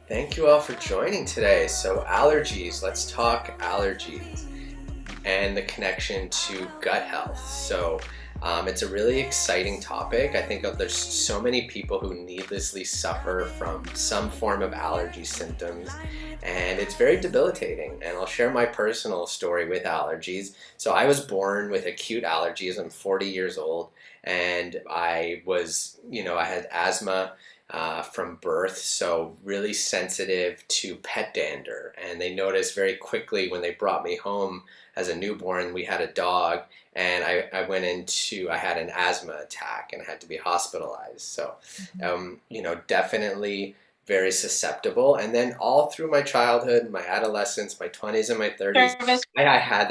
Thank you all for joining today. So, allergies, let's talk allergies and the connection to gut health. It's a really exciting topic. I think there's so many people who needlessly suffer from some form of allergy symptoms, and it's very debilitating. And I'll share my personal story with allergies. So, I was born with acute allergies. I'm 40 years old, and I had asthma from birth, so really sensitive to pet dander. And they noticed very quickly when they brought me home as a newborn. We had a dog, and I had an asthma attack and I had to be hospitalized. Definitely very susceptible. And then all through my childhood, my adolescence, my 20s and my 30s, Service. I had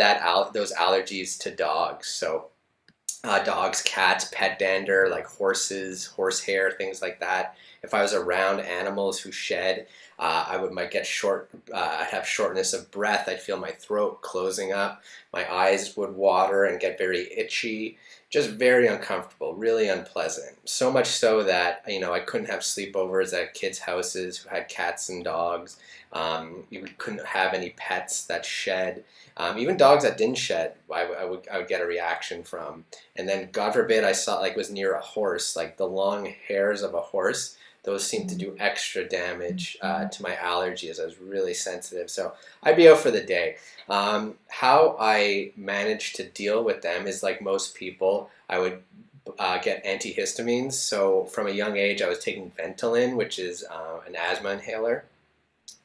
those allergies to dogs. Dogs, cats, pet dander, like horses, horsehair, things like that. If I was around animals who shed, might get I'd have shortness of breath. I'd feel my throat closing up. My eyes would water and get very itchy. Just very uncomfortable, really unpleasant. So much so that I couldn't have sleepovers at kids' houses who had cats and dogs. You couldn't have any pets that shed. Even dogs that didn't shed, I would get a reaction from. And then, God forbid, I saw was near a horse, like the long hairs of a horse. Those seemed to do extra damage to my allergies. I was really sensitive, so I'd be out for the day. How I managed to deal with them is like most people. I would get antihistamines. So from a young age, I was taking Ventolin, which is an asthma inhaler,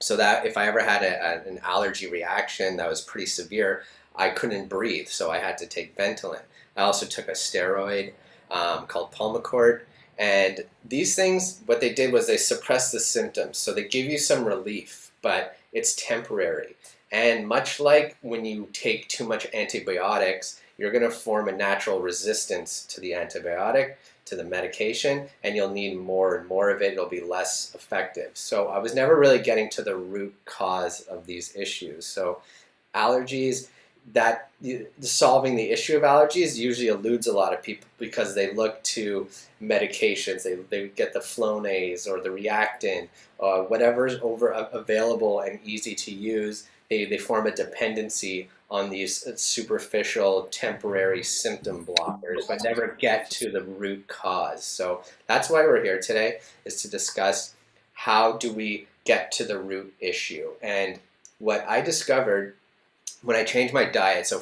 so that if I ever had an allergy reaction that was pretty severe, I couldn't breathe, so I had to take Ventolin. I also took a steroid called Pulmicort, and these things, what they did was they suppressed the symptoms, so they give you some relief, but it's temporary. And much like when you take too much antibiotics, you're going to form a natural resistance to the antibiotic, to the medication, and you'll need more and more of it. It'll be less effective. So I was never really getting to the root cause of these issues. So allergies, solving the issue of allergies usually eludes a lot of people because they look to medications. They get the Flonase or the Reactine, whatever's available and easy to use. They form a dependency on these superficial, temporary symptom blockers, but never get to the root cause. So that's why we're here today, is to discuss how do we get to the root issue. And what I discovered when I changed my diet,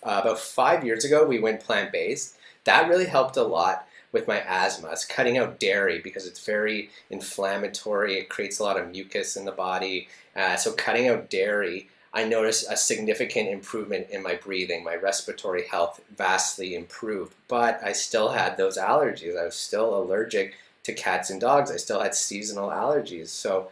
about 5 years ago, we went plant-based. That really helped a lot with my asthma. It's cutting out dairy because it's very inflammatory. It creates a lot of mucus in the body. So cutting out dairy, I noticed a significant improvement in my breathing. My respiratory health vastly improved, but I still had those allergies. I was still allergic to cats and dogs. I still had seasonal allergies. So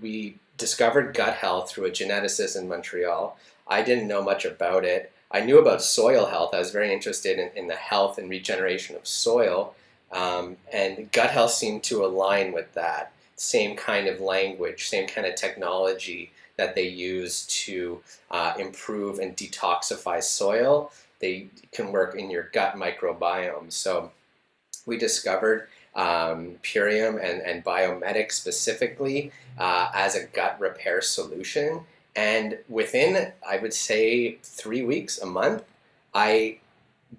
we discovered gut health through a geneticist in Montreal. I didn't know much about it. I knew about soil health. I was very interested in the health and regeneration of soil. And gut health seemed to align with that. Same kind of language, same kind of technology that they use to improve and detoxify soil. They can work in your gut microbiome. So we discovered Perium and Biomedic specifically as a gut repair solution. And within, I would say, 3 weeks, a month, I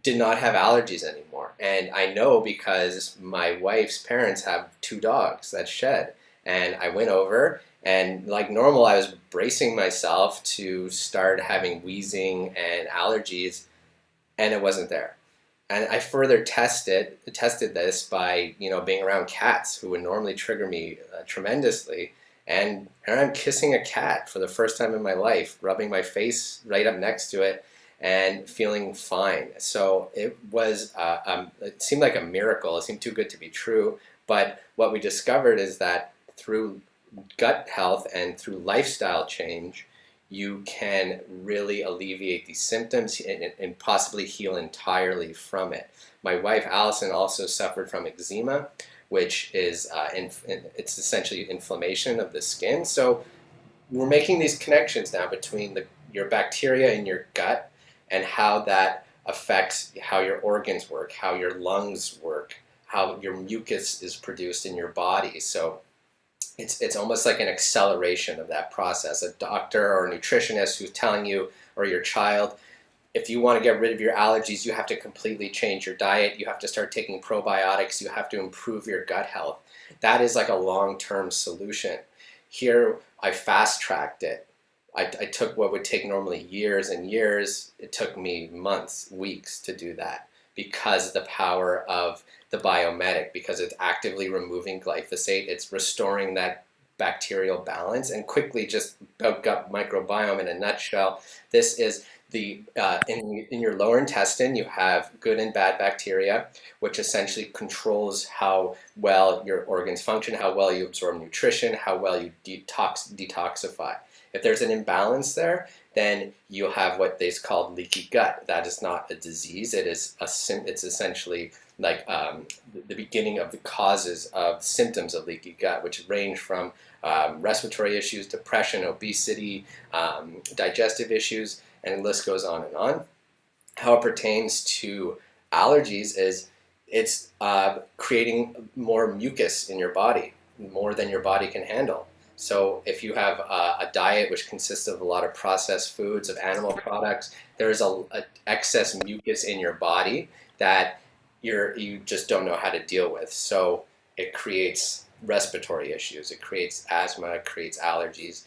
did not have allergies anymore. And I know because my wife's parents have two dogs that shed. And I went over, and like normal, I was bracing myself to start having wheezing and allergies, and it wasn't there. And I further tested this by being around cats who would normally trigger me tremendously, and I'm kissing a cat for the first time in my life, rubbing my face right up next to it, and feeling fine. So it seemed like a miracle. It seemed too good to be true. But what we discovered is that through gut health and through lifestyle change, you can really alleviate these symptoms and possibly heal entirely from it. My wife, Allison, also suffered from eczema, which is it's essentially inflammation of the skin. So we're making these connections now between your bacteria in your gut and how that affects how your organs work, how your lungs work, how your mucus is produced in your body. So it's almost like an acceleration of that process. A doctor or a nutritionist who's telling you, or your child, if you want to get rid of your allergies, you have to completely change your diet. You have to start taking probiotics. You have to improve your gut health. That is like a long-term solution. Here, I fast-tracked it. I took what would take normally years and years. It took me months, weeks to do that, because of the power of the biomedic, because it's actively removing glyphosate. It's restoring that bacterial balance. And quickly, just about gut microbiome in a nutshell, this is in your lower intestine, you have good and bad bacteria, which essentially controls how well your organs function, how well you absorb nutrition, how well you detoxify. If there's an imbalance there, then you'll have what they call leaky gut. That is not a disease. It's essentially like the beginning of the causes of symptoms of leaky gut, which range from respiratory issues, depression, obesity, digestive issues, and the list goes on and on. How it pertains to allergies is it's creating more mucus in your body, more than your body can handle. So if you have a diet which consists of a lot of processed foods, of animal products, there's a excess mucus in your body that you just don't know how to deal with. So it creates respiratory issues, it creates asthma, it creates allergies.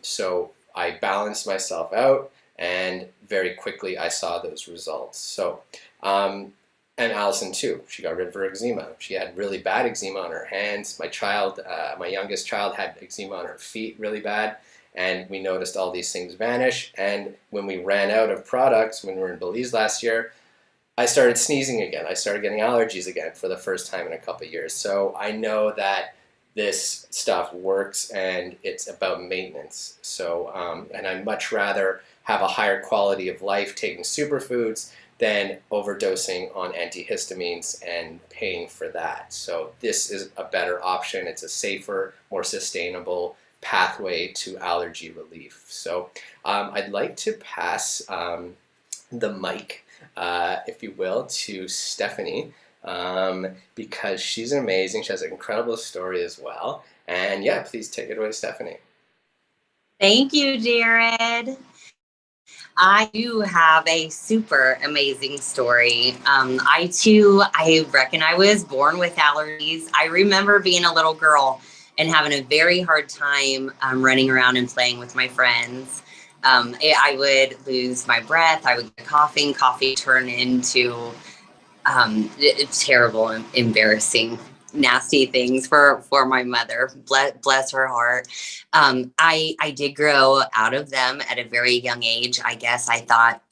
So I balanced myself out, and very quickly I saw those results. So, and Allison too, she got rid of her eczema. She had really bad eczema on her hands. My youngest child had eczema on her feet really bad. And we noticed all these things vanish. And when we ran out of products, when we were in Belize last year, I started sneezing again. I started getting allergies again for the first time in a couple of years. So I know that this stuff works, and it's about maintenance. So, and I'd much rather have a higher quality of life taking superfoods than overdosing on antihistamines and paying for that. So this is a better option. It's a safer, more sustainable pathway to allergy relief. So I'd like to pass the mic, if you will, to Stephanie, because she's amazing. She has an incredible story as well. And yeah, please take it away, Stephanie. Thank you, Jared. I do have a super amazing story. I reckon I was born with allergies. I remember being a little girl and having a very hard time running around and playing with my friends. I would lose my breath. I would get coughing. Coffee turn into terrible, embarrassing, nasty things for my mother. Bless her heart. I did grow out of them at a very young age. I guess I thought,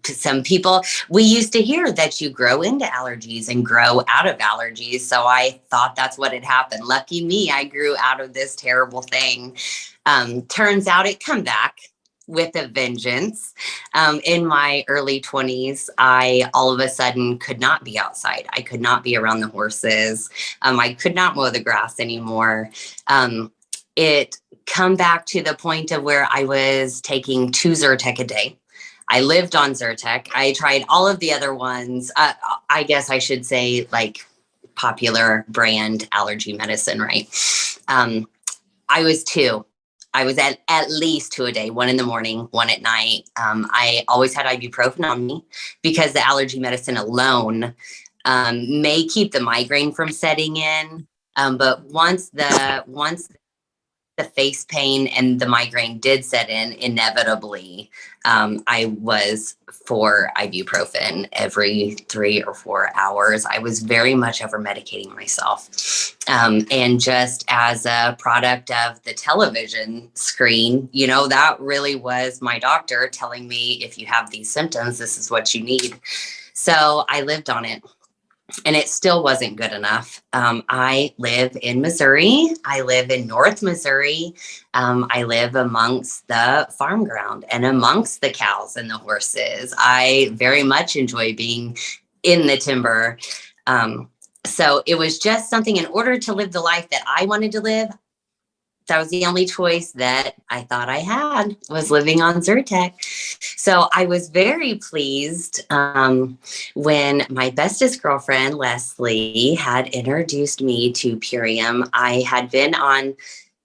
some people, we used to hear that you grow into allergies and grow out of allergies. So I thought that's what had happened. Lucky me, I grew out of this terrible thing. Turns out it come back with a vengeance. In my early 20s, I all of a sudden could not be outside. I could not be around the horses. I could not mow the grass anymore. It come back to the point of where I was taking 2 Zyrtec a day. I lived on Zyrtec. I tried all of the other ones. I guess I should say like popular brand allergy medicine, right? I was 2. I was at least 2 a day, 1 in the morning, 1 at night. I always had ibuprofen on me because the allergy medicine alone may keep the migraine from setting in. But once the face pain and the migraine did set in, inevitably, I was for ibuprofen every 3 or 4 hours. I was very much over medicating myself. And just as a product of the television screen, that really was my doctor telling me, if you have these symptoms, this is what you need. So I lived on it. And it still wasn't good enough. I live in Missouri. I live in North Missouri. I live amongst the farm ground and amongst the cows and the horses. I very much enjoy being in the timber. So it was just something, in order to live the life that I wanted to live, that was the only choice that I thought I had, was living on Zyrtec. So I was very pleased when my bestest girlfriend, Leslie, had introduced me to Perium. I had been on,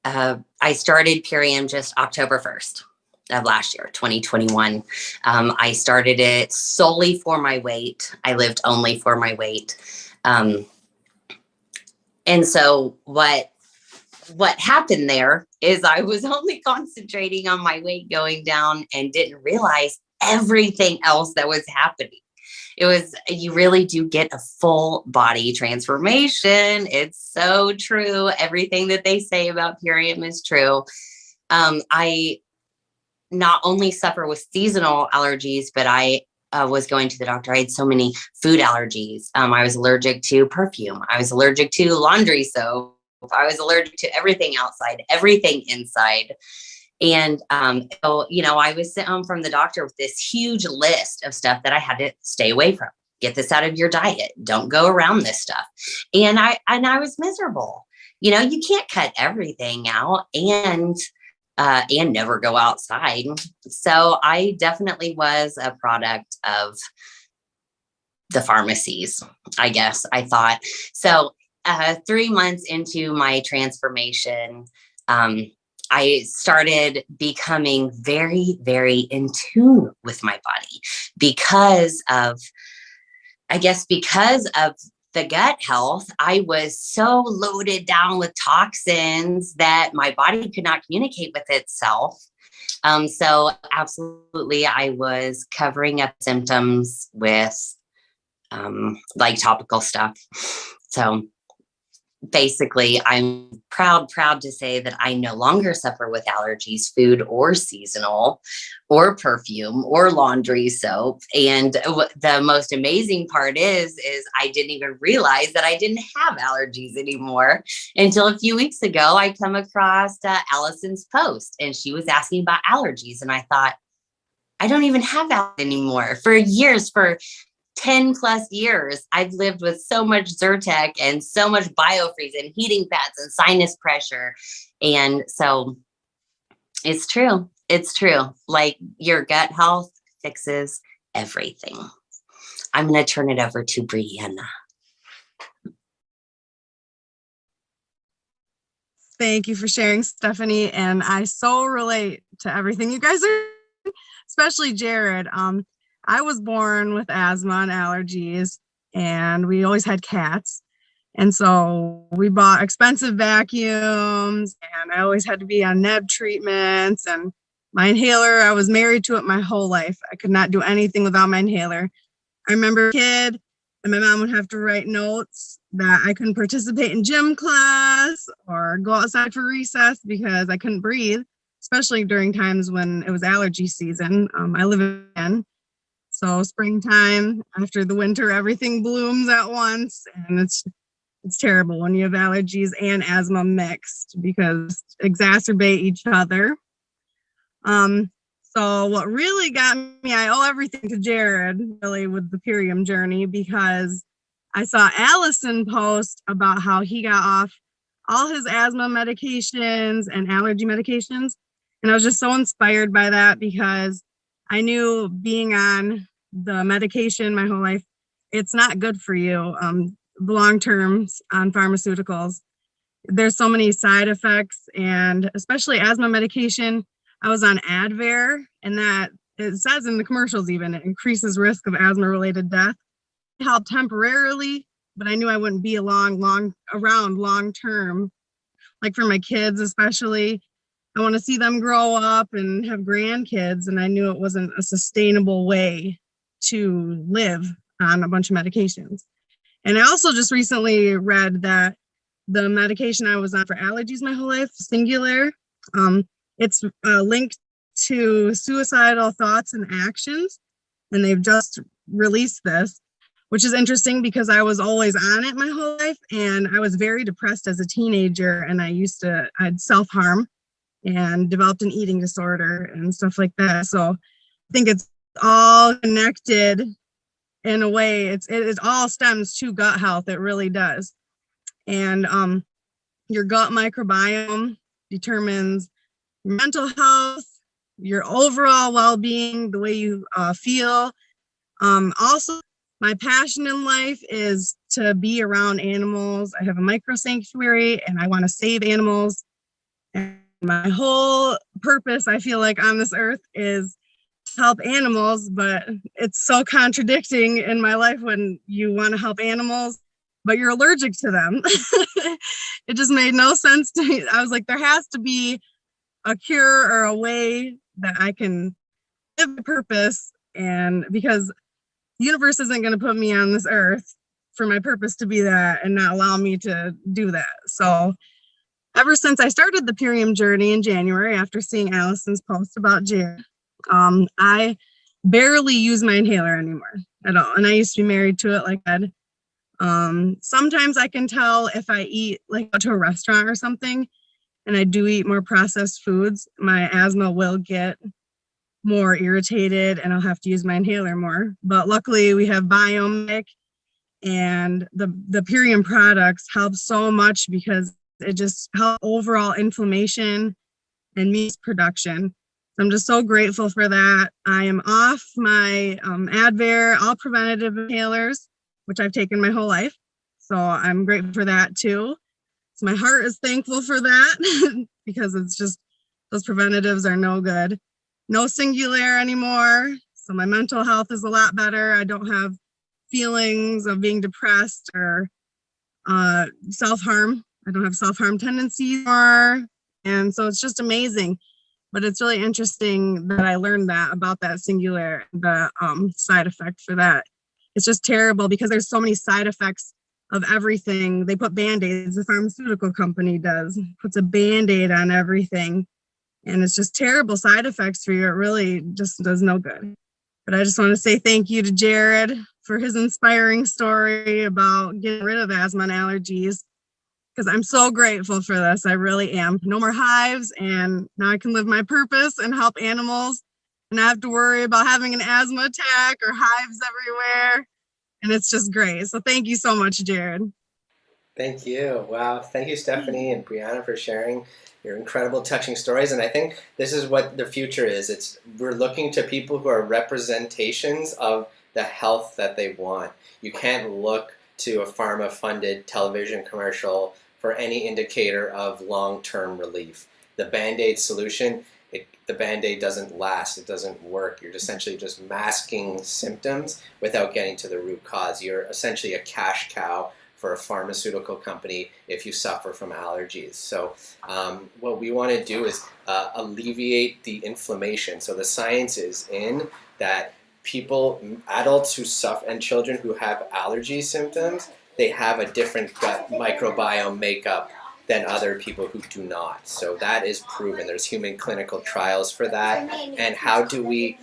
I started Perium just October 1st of last year, 2021. I started it solely for my weight. I lived only for my weight. And so what happened there is I was only concentrating on my weight going down and didn't realize everything else that was happening. You really do get a full body transformation. It's so true. Everything that they say about Perium is true. I not only suffer with seasonal allergies, but I was going to the doctor. I had so many food allergies. I was allergic to perfume. I was allergic to laundry soap. I was allergic to everything outside, everything inside. And so, I was sent home from the doctor with this huge list of stuff that I had to stay away from. Get this out of your diet. Don't go around this stuff. And I was miserable. You can't cut everything out and never go outside. So I definitely was a product of the pharmacies, I guess, I thought. So 3 months into my transformation, I started becoming very, very in tune with my body because of the gut health. I was so loaded down with toxins that my body could not communicate with itself. So absolutely, I was covering up symptoms with like topical stuff. So basically, I'm proud to say that I no longer suffer with allergies, food or seasonal or perfume or laundry soap. And the most amazing part is I didn't even realize that I didn't have allergies anymore until a few weeks ago. I come across Allison's post and she was asking about allergies. And I thought, I don't even have that anymore. For years, for 10 plus years, I've lived with so much Zyrtec and so much biofreeze and heating pads and sinus pressure. And so it's true. It's true. Like, your gut health fixes everything. I'm going to turn it over to Brianna. Thank you for sharing, Stephanie. And I so relate to everything you guys are, especially Jared. I was born with asthma and allergies, and we always had cats. And so we bought expensive vacuums, and I always had to be on neb treatments. And my inhaler, I was married to it my whole life. I could not do anything without my inhaler. I remember a kid, and my mom would have to write notes that I couldn't participate in gym class or go outside for recess because I couldn't breathe, especially during times when it was allergy season. I live in So springtime, after the winter, everything blooms at once, and it's terrible when you have allergies and asthma mixed because exacerbate each other. So what really got me, I owe everything to Jared, really, with the Perium Journey, because I saw Allison post about how he got off all his asthma medications and allergy medications. And I was just so inspired by that because I knew being on the medication my whole life, it's not good for you. Long term on pharmaceuticals, there's so many side effects, and especially asthma medication. I was on Advair, and that, it says in the commercials even, it increases risk of asthma related death. It helped temporarily, but I knew I wouldn't be around long term. Like for my kids especially, I want to see them grow up and have grandkids, and I knew it wasn't a sustainable way to live on a bunch of medications. And I also just recently read that the medication I was on for allergies my whole life, Singular, it's linked to suicidal thoughts and actions, and they've just released this, which is interesting because I was always on it my whole life, and I was very depressed as a teenager, and I'd self-harm and developed an eating disorder and stuff like that. So I think it's all connected in a way. It all stems to gut health. It really does. And your gut microbiome, determines your mental health, your overall well-being, the way you feel. Also, my passion in life is to be around animals. I have a micro sanctuary and I want to save animals. And my whole purpose, I feel like, on this earth is to help animals, but it's so contradicting in my life when you want to help animals, but you're allergic to them. It just made no sense to me. I was like, there has to be a cure or a way that I can live my purpose. And because the universe isn't going to put me on this earth for my purpose to be that and not allow me to do that. So ever since I started the Perium Journey in January, after seeing Allison's post about Jared, I barely use my inhaler anymore at all. And I used to be married to it like that. Sometimes I can tell if I eat, like, go to a restaurant or something, and I do eat more processed foods, my asthma will get more irritated and I'll have to use my inhaler more. But luckily we have Biomedic, and the Perium products help so much because it just helps overall inflammation and mucus production. So I'm just so grateful for that. I am off my Advair, all preventative inhalers, which I've taken my whole life. So I'm grateful for that too. So my heart is thankful for that because it's just, those preventatives are no good. No Singular anymore. So my mental health is a lot better. I don't have feelings of being depressed or self-harm. I don't have self-harm tendencies anymore. And so it's just amazing. But it's really interesting that I learned that about that Singular, the side effect for that. It's just terrible because there's so many side effects of everything. They put Band-Aids, the pharmaceutical company does, puts a Band-Aid on everything. And it's just terrible side effects for you. It really just does no good. But I just want to say thank you to Jared for his inspiring story about getting rid of asthma and allergies, because I'm so grateful for this. I really am. No more hives, and now I can live my purpose and help animals and not have to worry about having an asthma attack or hives everywhere. And it's just great. So thank you so much, Jared. Thank you. Wow. Thank you, Stephanie and Brianna, for sharing your incredible, touching stories. And I think this is what the future is. We're looking to people who are representations of the health that they want. You can't look to a pharma-funded television commercial for any indicator of long-term relief. The Band-Aid solution, the Band-Aid doesn't last. It doesn't work. You're essentially just masking symptoms without getting to the root cause. You're essentially a cash cow for a pharmaceutical company if you suffer from allergies. So what we want to do is alleviate the inflammation. So the science is in that people, adults who suffer, and children who have allergy symptoms, they have a different gut microbiome makeup than other people who do not. So that is proven. There's human clinical trials for that. And how do we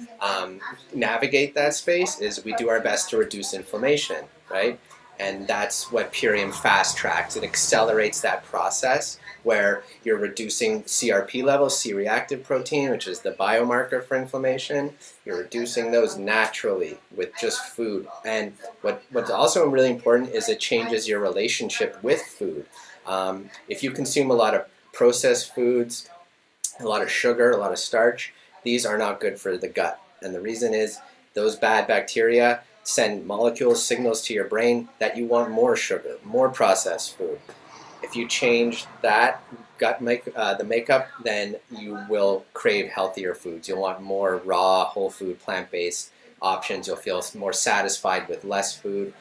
navigate that space is we do our best to reduce inflammation, right? And that's what Perium fast tracks. It accelerates that process where you're reducing CRP levels, C-reactive protein, which is the biomarker for inflammation. You're reducing those naturally with just food. And what's also really important is it changes your relationship with food. If you consume a lot of processed foods, a lot of sugar, a lot of starch, these are not good for the gut. And the reason is those bad bacteria send molecules, signals to your brain that you want more sugar, more processed food. If you change that the makeup, then you will crave healthier foods. You'll want more raw, whole food, plant-based options. You'll feel more satisfied with less food.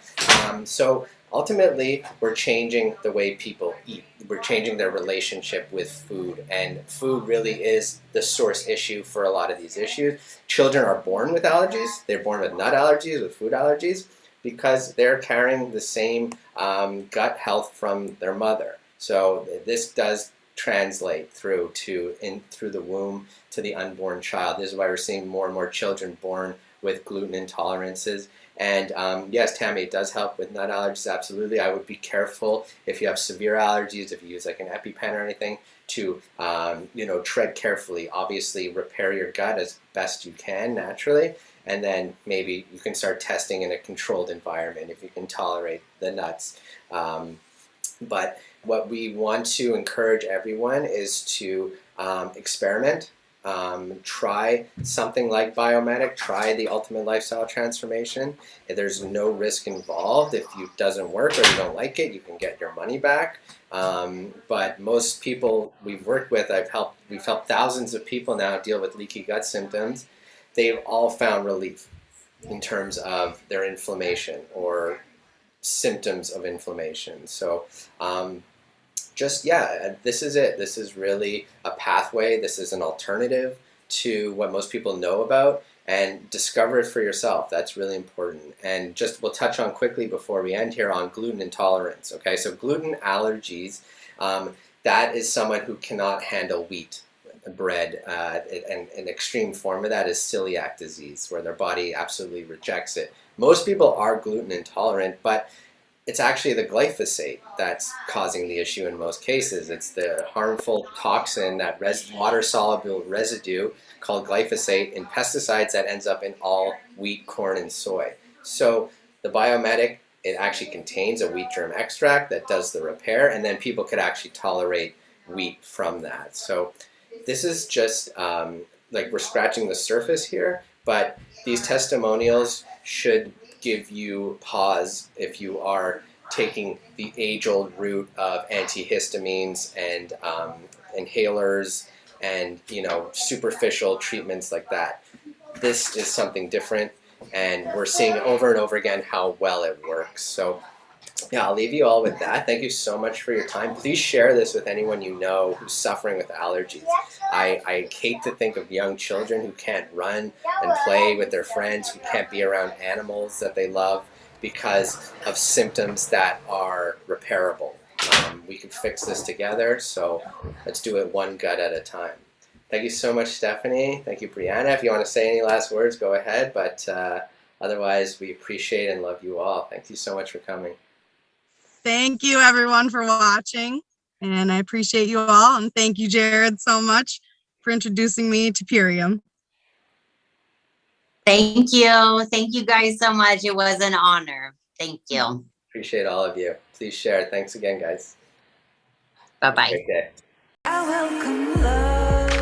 So ultimately, we're changing the way people eat. We're changing their relationship with food, and food really is the source issue for a lot of these issues. Children are born with allergies. They're born with nut allergies, with food allergies, because they're carrying the same gut health from their mother. So this does translate through the womb to the unborn child. This is why we're seeing more and more children born with gluten intolerances. And yes, Tammy, it does help with nut allergies, absolutely. I would be careful if you have severe allergies, if you use like an EpiPen or anything, to tread carefully. Obviously, repair your gut as best you can naturally, and then maybe you can start testing in a controlled environment if you can tolerate the nuts. But what we want to encourage everyone is to experiment. Try something like Biomedic, try the Ultimate Lifestyle Transformation. There's no risk involved. If it doesn't work or you don't like it, you can get your money back. But most people we've worked with, we've helped thousands of people now deal with leaky gut symptoms. They've all found relief in terms of their inflammation or symptoms of inflammation. So this is it. This is really a pathway. This is an alternative to what most people know about, and discover it for yourself. That's really important. And just we'll touch on quickly before we end here on gluten intolerance. Okay, so gluten allergies, that is someone who cannot handle wheat bread, and an extreme form of that is celiac disease, where their body absolutely rejects it. Most people are gluten intolerant, but it's actually the glyphosate that's causing the issue in most cases. It's the harmful toxin, that water-soluble residue called glyphosate in pesticides that ends up in all wheat, corn, and soy. So the Biomedic, it actually contains a wheat germ extract that does the repair, and then people could actually tolerate wheat from that. So this is just like we're scratching the surface here, but these testimonials should give you pause if you are taking the age-old route of antihistamines and inhalers and superficial treatments like that. This is something different, and we're seeing over and over again how well it works. So yeah, I'll leave you all with that. Thank you so much for your time. Please share this with anyone you know who's suffering with allergies. I hate to think of young children who can't run and play with their friends, who can't be around animals that they love because of symptoms that are repairable. We can fix this together, so let's do it one gut at a time. Thank you so much, Stephanie. Thank you, Brianna. If you want to say any last words, go ahead. But otherwise, we appreciate and love you all. Thank you so much for coming. Thank you, everyone, for watching. And I appreciate you all. And thank you, Jared, so much for introducing me to Perium. Thank you. Thank you guys so much. It was an honor. Thank you. Appreciate all of you. Please share. Thanks again, guys. Bye-bye. Have a great day. I welcome love.